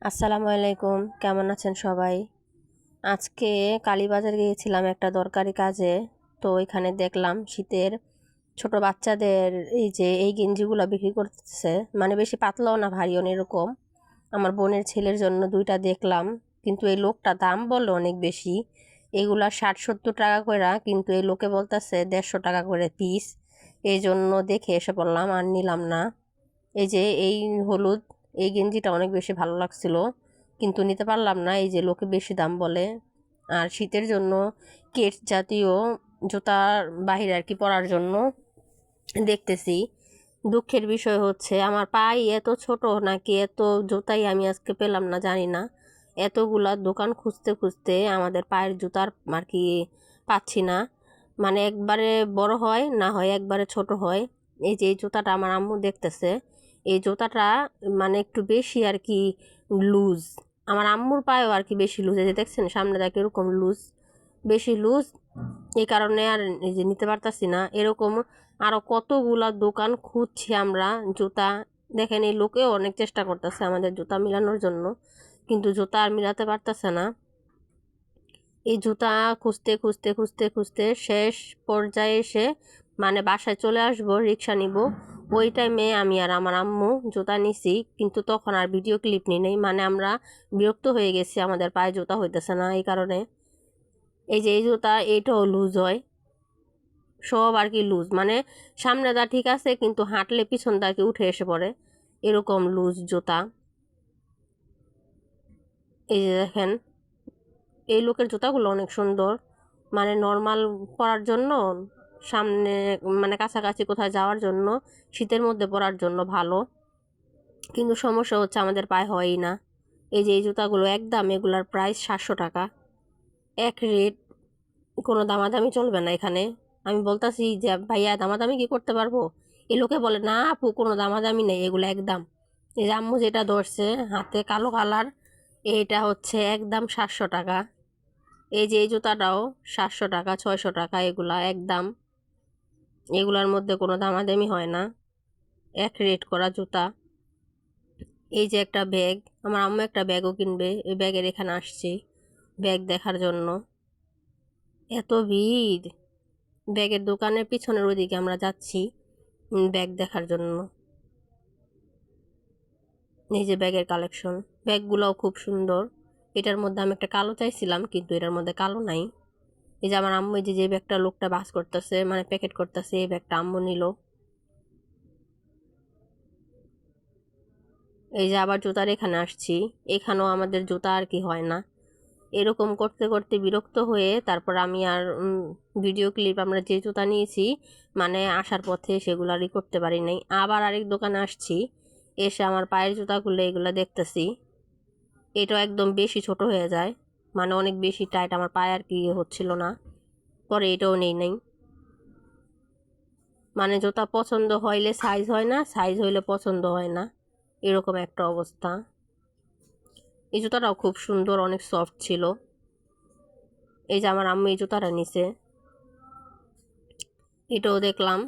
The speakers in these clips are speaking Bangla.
আসসালামু আলাইকুম, কেমন আছেন সবাই? আজকে কালীবাজার গিয়েছিলাম একটা দরকারি কাজে। তো ওইখানে দেখলাম শীতের ছোট বাচ্চাদের এই গেঞ্জিগুলো বিক্রি করতেছে, মানে বেশি পাতলাও না ভারীও না, এরকম। আমার বোনের ছেলের জন্য দুইটা দেখলাম, কিন্তু এই লোকটা দাম বললো অনেক বেশি। এগুলা 60-70 টাকা করে, কিন্তু এই লোকে বলতেছে 150 টাকা করে পিস। এই জন্য দেখে এসে পড়লাম, আর নিলাম না। এই হলুদ এই গেঞ্জিটা অনেক বেশি ভালো লাগছিল, কিন্তু নিতে পারলাম না, এই যে লোকে বেশি দাম বলে। আর শীতের জন্য কেট জাতীয় জুতার বাহিরে আর কি পরার জন্য দেখতেছি। দুঃখের বিষয় হচ্ছে আমার পায়ে এত ছোট নাকি এত জুতাই আমি আজকে পেলাম না, জানি না। এতগুলা দোকান খুঁজতে খুঁজতে আমাদের পায়ের জুতার আর কি পাচ্ছি না। মানে একবারে বড় হয় না, হয় একবারে ছোট হয়। এই জুতাটা আমার আম্মু দেখতেছে, এই জুতাটা মানে একটু বেশি আর কি লুজ। আমার আম্মুর পায়েও আর কি বেশি লুজ, এই যে দেখছেন সামনে দেখে এরকম লুজ, বেশি লুজ। এই কারণে আর এই যে নিতে পারতাছি না। এরকম আরো কতগুলা দোকান খুঁজছি আমরা জুতা। দেখেন এই লোকেও অনেক চেষ্টা করতেছে আমাদের জুতা মিলানোর জন্য, কিন্তু জুতা আর মিলাতে পারতেছে না। এই জুতা খুঁজতে খুঁজতে খুঁজতে খুঁজতে শেষ পর্যায়ে এসে মানে বাসায় চলে আসবো, রিক্সা নিব। ওই টাইমে আমি আর আমার আম্মু জুতা নিছি, কিন্তু তখন আর ভিডিও ক্লিপ নিই নাই, মানে আমরা বিরক্ত হয়ে গেছি, আমাদের পায়ে জুতা হইতেছে না এই কারণে। এই যে এই জুতা এইটাও লুজ হয়, সব আর কি লুজ, মানে সামনেটা ঠিক আছে কিন্তু হাঁটলে পিছনটা আর কি উঠে এসে পড়ে, এরকম লুজ জুতা। এই যে দেখেন এই লোকের জুতাগুলো অনেক সুন্দর, মানে নর্মাল পরার জন্য, সামনে মানে কাছাকাছি কোথায় যাওয়ার জন্য, শীতের মধ্যে পরার জন্য ভালো। কিন্তু সমস্যা হচ্ছে আমাদের পায়ে হয়ই না। এই যে এই জুতাগুলো একদম, এগুলার প্রাইস 700 টাকা, এক রেট, কোনো দামাদামি চলবে না এখানে। আমি বলতাছি যে ভাইয়া দামাদামি কি করতে পারবো? এ লোকে বলে না আপু কোনো দামাদামি নেই, এগুলো একদম। এই যে আম্মু যেটা ধরছে হাতে কালো কালার, এটা হচ্ছে একদম 700 টাকা। এই যে এই জুতাটাও 700 টাকা, 600 টাকা, এগুলা একদম। এগুলার মধ্যে কোনো দামাদামি হয় না, এক রেট করা জুতা। এই যে একটা ব্যাগ, আমার আম্মু একটা ব্যাগও কিনবে, এই ব্যাগের এখানে আসছি ব্যাগ দেখার জন্য। এত ভিড়, ব্যাগের দোকানের পিছনের ওইদিকে আমরা যাচ্ছি ব্যাগ দেখার জন্য। এই যে ব্যাগের কালেকশন, ব্যাগগুলোও খুব সুন্দর। এটার মধ্যে আমি একটা কালো চাইছিলাম, কিন্তু এটার মধ্যে কালো নাই। এই যে আমার আম্মু যে ব্যাগটা লোকটা বাস করতেছে, মানে প্যাকেট করতেছে, এই ব্যাগটা আম্মু নিল। এই যে আবার জুতার এখানে আসছি, এখানেও আমাদের জুতা আর কি হয় না। এরকম করতে করতে বিরক্ত হয়ে তারপর আমি আর ভিডিও ক্লিপ আমরা যে জুতা নিয়েছি মানে আসার পথে সেগুলারই করতে পারি নাই। আবার আরেক দোকানে আসছি, এসে আমার পায়ের জুতাগুলো এগুলো দেখতেছি, এটাও একদম বেশি ছোট হয়ে যায়, মানে অনেক বেশি টাইট, আমার পায়ে আর কি হচ্ছিল না। পরে এটাও নেই নাই, মানে জুতা পছন্দ হইলে সাইজ হয় না, সাইজ হইলে পছন্দ হয় না, এরকম একটা অবস্থা। এই জুতাটাও খুব সুন্দর, অনেক সফট ছিল। এই যে আমার আম্মু এই জুতাটা নিছে, এটাও দেখলাম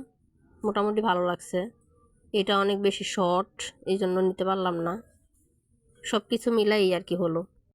মোটামুটি ভালো লাগছে। এটা অনেক বেশি শর্ট, এই জন্য নিতে পারলাম না। সব কিছু মিলাই আর কি হলো।